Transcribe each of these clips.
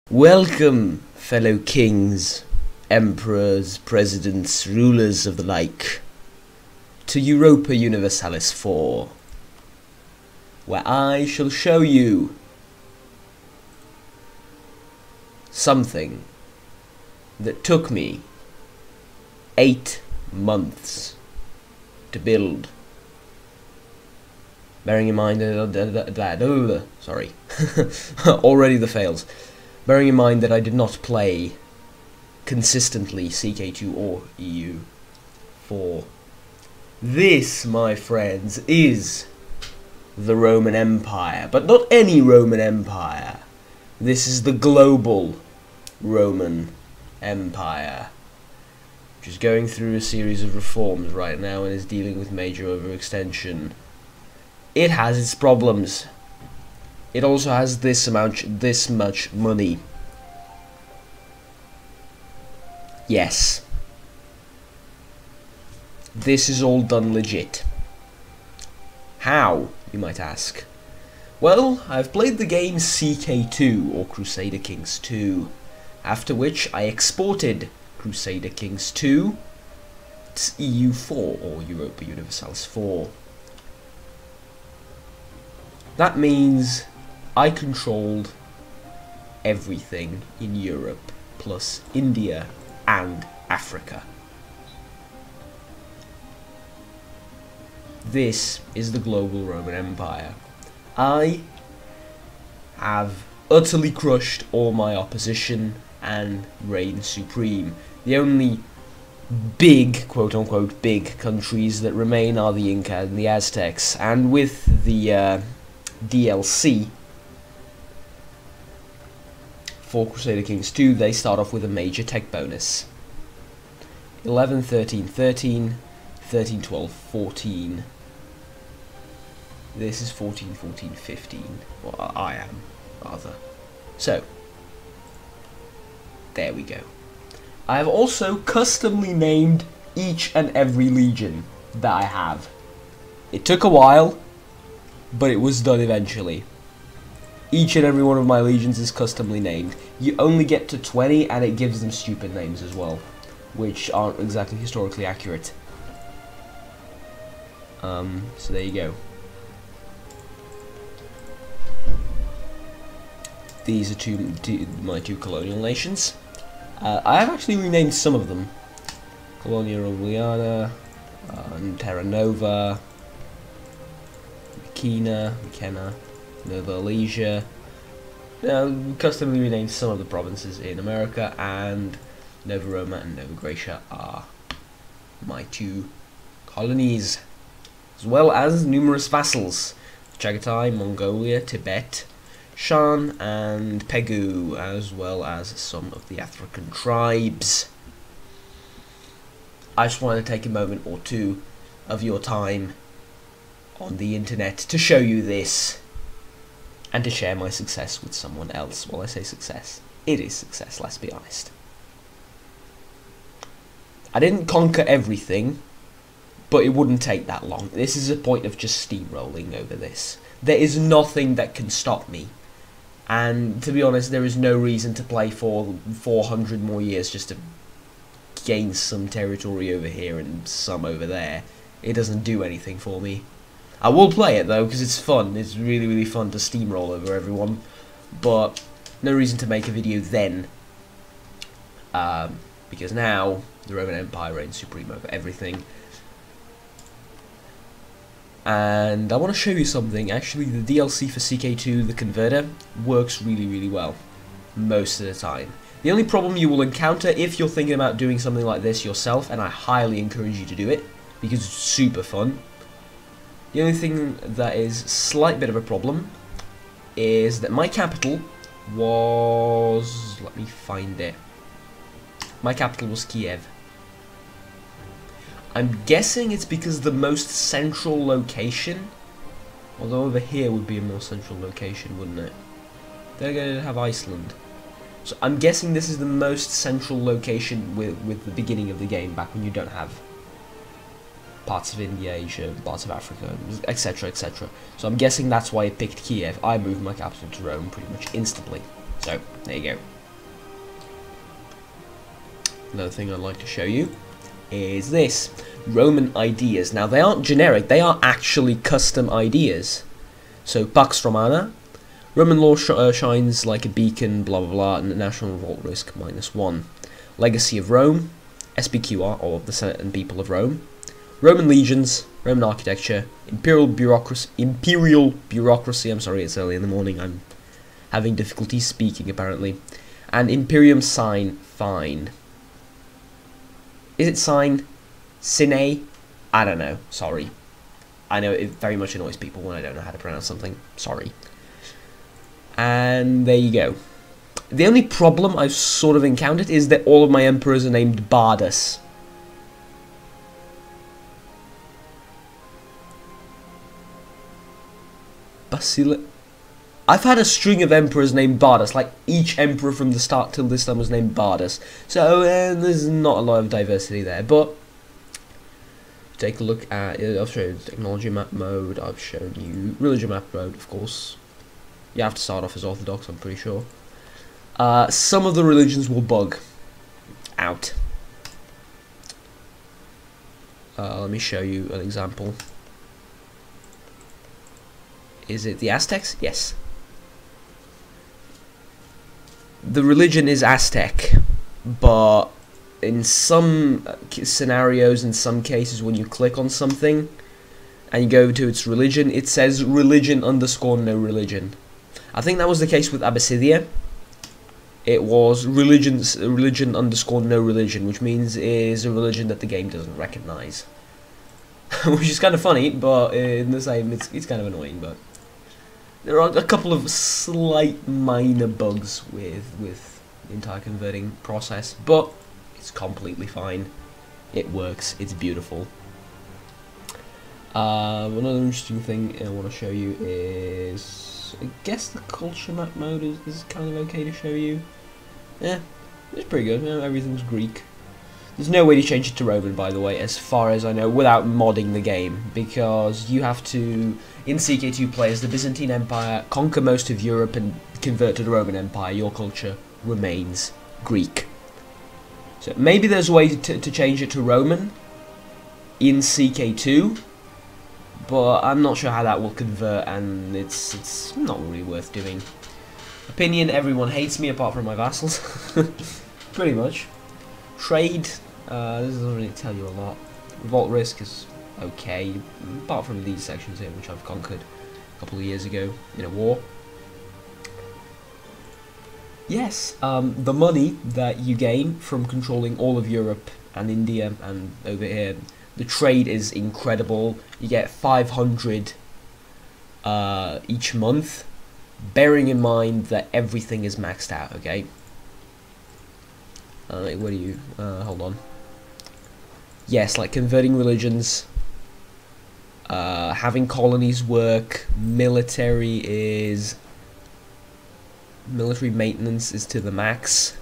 Welcome, fellow kings, emperors, presidents, rulers of the like, to Europa Universalis 4, where I shall show you something that took me 8 months to build. Bearing in mind sorry, already the fails. Bearing in mind that I did not play consistently CK2 or EU4. This, my friends, is the Roman Empire, but not any Roman Empire. This is the global Roman Empire, which is going through a series of reforms right now and is dealing with major overextension. It has its problems. It also has this much money. Yes. This is all done legit. How, you might ask? Well, I've played the game CK2, or Crusader Kings 2, after which I exported Crusader Kings 2 to EU4, or Europa Universalis 4. That means I controlled everything in Europe, plus India and Africa. This is the global Roman Empire. I have utterly crushed all my opposition and reigned supreme. The only big, quote-unquote, big countries that remain are the Inca and the Aztecs, and with the DLC for Crusader Kings 2, they start off with a major tech bonus. 11, 13, 13, 13, 12, 14. This is 14, 14, 15. Well, I am, rather. So, there we go. I have also customly named each and every legion that I have. It took a while, but it was done eventually. Each and every one of my legions is customly named. You only get to 20 and it gives them stupid names as well, which aren't exactly historically accurate. So there you go. These are my two colonial nations. I have actually renamed some of them. Colonia Romulana, Terra Nova, McKenna, Nova Alesia. Customly renamed some of the provinces in America, and Nova Roma and Nova Graecia are my two colonies, as well as numerous vassals: Chagatai, Mongolia, Tibet, Shan, and Pegu, as well as some of the African tribes. I just wanted to take a moment or two of your time on the internet to show you this, and to share my success with someone else. Well, I say success, it is success, let's be honest. I didn't conquer everything, but it wouldn't take that long. This is a point of just steamrolling over this. There is nothing that can stop me, and to be honest, there is no reason to play for 400 more years just to gain some territory over here and some over there. It doesn't do anything for me. I will play it though, because it's fun. It's really fun to steamroll over everyone, but no reason to make a video then, because now the Roman Empire reigns supreme over everything. And I want to show you something. Actually, the DLC for CK2, the converter, works really well most of the time. The only problem you will encounter if you're thinking about doing something like this yourself, and I highly encourage you to do it because it's super fun, the only thing that is a slight bit of a problem is that my capital was... let me find it. My capital was Kiev. I'm guessing it's because the most central location, although over here would be a more central location, wouldn't it? They're going to have Iceland. So I'm guessing this is the most central location with the beginning of the game, back when you don't have parts of India, Asia, parts of Africa, etc, etc. So I'm guessing that's why I picked Kiev. I moved my capital to Rome pretty much instantly. So, there you go. another thing I'd like to show you is this. Roman ideas. Now, they aren't generic, they are actually custom ideas. So, Pax Romana. Roman law shines like a beacon, blah blah blah, and national revolt risk -1. Legacy of Rome. SPQR, or the Senate and People of Rome. Roman legions, Roman architecture, imperial bureaucracy, I'm sorry, it's early in the morning, I'm having difficulty speaking apparently, and Imperium Sine Fine. Is it Sine? Sine? I don't know, sorry. I know it very much annoys people when I don't know how to pronounce something, sorry. And there you go. The only problem I've sort of encountered is that all of my emperors are named Bardus. I've had a string of emperors named Bardus, like each emperor from the start till this time was named Bardus. So there's not a lot of diversity there, but take a look at, I've shown you technology map mode, I've shown you religion map mode, of course. You have to start off as Orthodox, I'm pretty sure. Some of the religions will bug out. Let me show you an example. Is it the Aztecs? Yes. The religion is Aztec, but in some scenarios, in some cases, when you click on something and you go to its religion, it says religion _ no religion. I think that was the case with Abyssinia. It was religion _ no religion, which means it is a religion that the game doesn't recognize. Which is kind of funny, but in the same, it's kind of annoying, but there are a couple of slight minor bugs with the entire converting process, but it's completely fine. It works. It's beautiful. Another interesting thing I want to show you is, I guess the culture map mode is kind of okay to show you. Yeah, it's pretty good. Yeah, everything's Greek. There's no way to change it to Roman, by the way, as far as I know, without modding the game, because you have to, in CK2 play as the Byzantine Empire, conquer most of Europe and convert to the Roman Empire. Your culture remains Greek. So maybe there's a way to change it to Roman in CK2, but I'm not sure how that will convert, and it's not really worth doing. Opinion, everyone hates me apart from my vassals. Pretty much. Trade, this doesn't really tell you a lot. Revolt risk is okay, apart from these sections here, which I've conquered a couple of years ago in a war. Yes, the money that you gain from controlling all of Europe and India and over here, the trade is incredible. You get 500 each month, bearing in mind that everything is maxed out, okay? Where do you, hold on. Yes, like converting religions, having colonies work, military maintenance is to the max.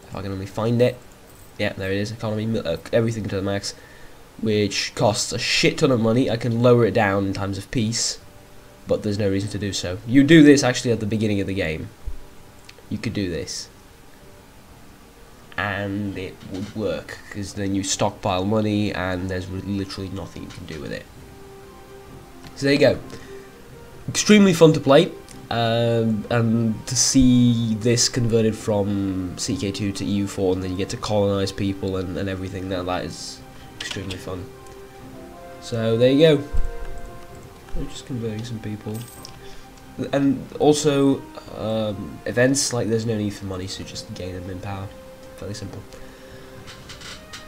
If I can only find it. Yeah, there it is, economy, everything to the max, which costs a shit ton of money. I can lower it down in times of peace, but there's no reason to do so. You do this actually at the beginning of the game. You could do this, and it would work, because then you stockpile money and there's literally nothing you can do with it. So there you go. Extremely fun to play, and to see this converted from CK2 to EU4, and then you get to colonize people and everything. That is extremely fun. So there you go. I'm just converting some people. And also, events, like there's no need for money, so just gain them in power. Fairly simple.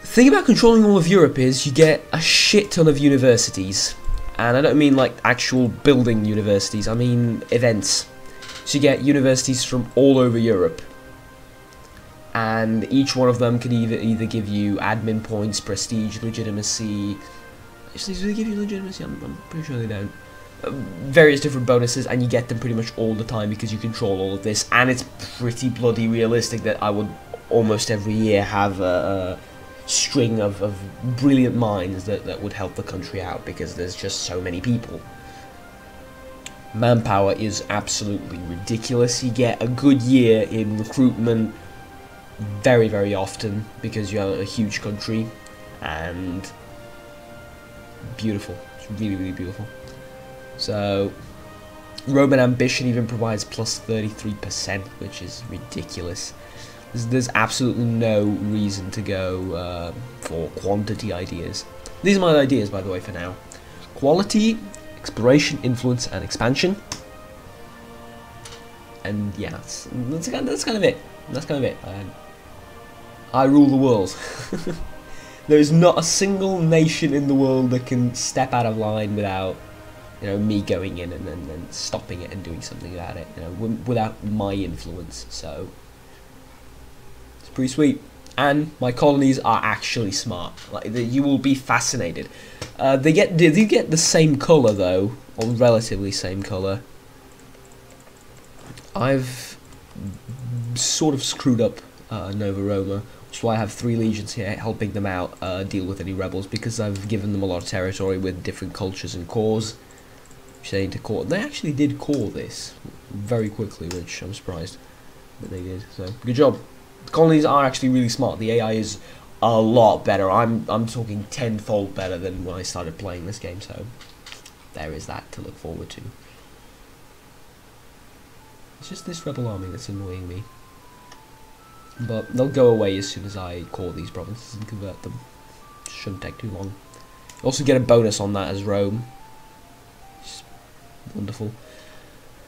The thing about controlling all of Europe is you get a shit ton of universities. And I don't mean like actual building universities, I mean events. So you get universities from all over Europe. And each one of them can either give you admin points, prestige, legitimacy. Actually, do they give you legitimacy? I'm pretty sure they don't. Various different bonuses, and you get them pretty much all the time because you control all of this. And it's pretty bloody realistic that I would almost every year have a string of brilliant minds that would help the country out, because there's just so many people. Manpower is absolutely ridiculous. You get a good year in recruitment, very, very often because you are a huge country and beautiful. It's really, really beautiful. So Roman ambition even provides plus 33%, which is ridiculous. There's absolutely no reason to go for quantity ideas. These are my ideas, by the way, for now. Quality, exploration, influence, and expansion. And yeah, that's kind of it. That's kind of it. I rule the world. There is not a single nation in the world that can step out of line without, you know, me going in and then stopping it and doing something about it. You know, without my influence. So it's pretty sweet. And my colonies are actually smart. Like you will be fascinated. They get the same color though, or relatively same color. I've sort of screwed up Nova Roma, which is why I have 3 legions here helping them out deal with any rebels, because I've given them a lot of territory with different cultures and cores, which they need to core. They actually did core this very quickly, which I'm surprised that they did. So good job. The colonies are actually really smart. The AI is a lot better. I'm talking tenfold better than when I started playing this game. So there is that to look forward to. It's just this rebel army that's annoying me. But they'll go away as soon as I core these provinces and convert them. Shouldn't take too long. You also get a bonus on that as Rome. It's wonderful.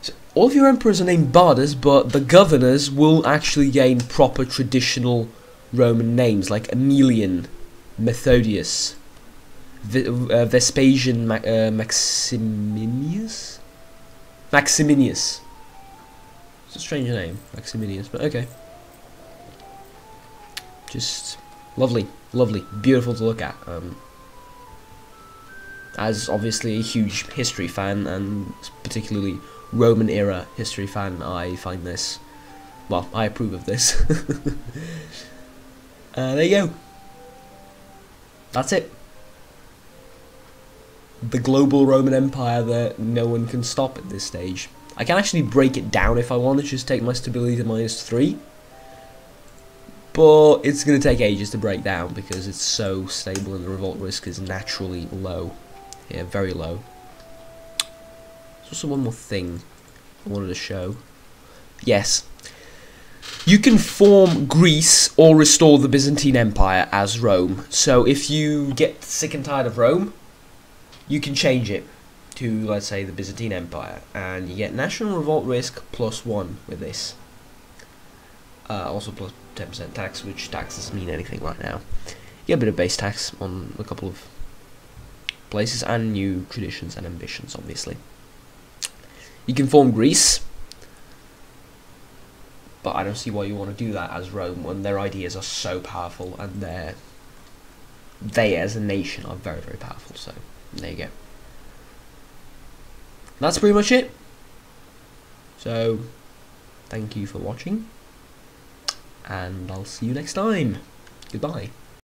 So all of your emperors are named Bardas, but the governors will actually gain proper traditional Roman names, like Emilian, Methodius, Vespasian, Maximinius? Maximinius. It's a strange name, Maximinius, but okay. Just lovely, lovely, beautiful to look at. As obviously a huge history fan, and particularly Roman era history fan, I find this, well, I approve of this. There you go. That's it. The global Roman Empire that no one can stop at this stage. I can actually break it down if I want to, just take my stability to -3. But it's going to take ages to break down because it's so stable and the revolt risk is naturally low. Yeah, very low. There's also one more thing I wanted to show. Yes. You can form Greece or restore the Byzantine Empire as Rome. So if you get sick and tired of Rome, you can change it to, let's say, the Byzantine Empire. And you get national revolt risk +1 with this. Also plus 10% tax, which tax doesn't mean anything right now. You get a bit of base tax on a couple of places, and new traditions and ambitions, obviously. You can form Greece, but I don't see why you want to do that as Rome when their ideas are so powerful, and they as a nation are very, very powerful. So there you go. That's pretty much it. So thank you for watching, and I'll see you next time. Goodbye.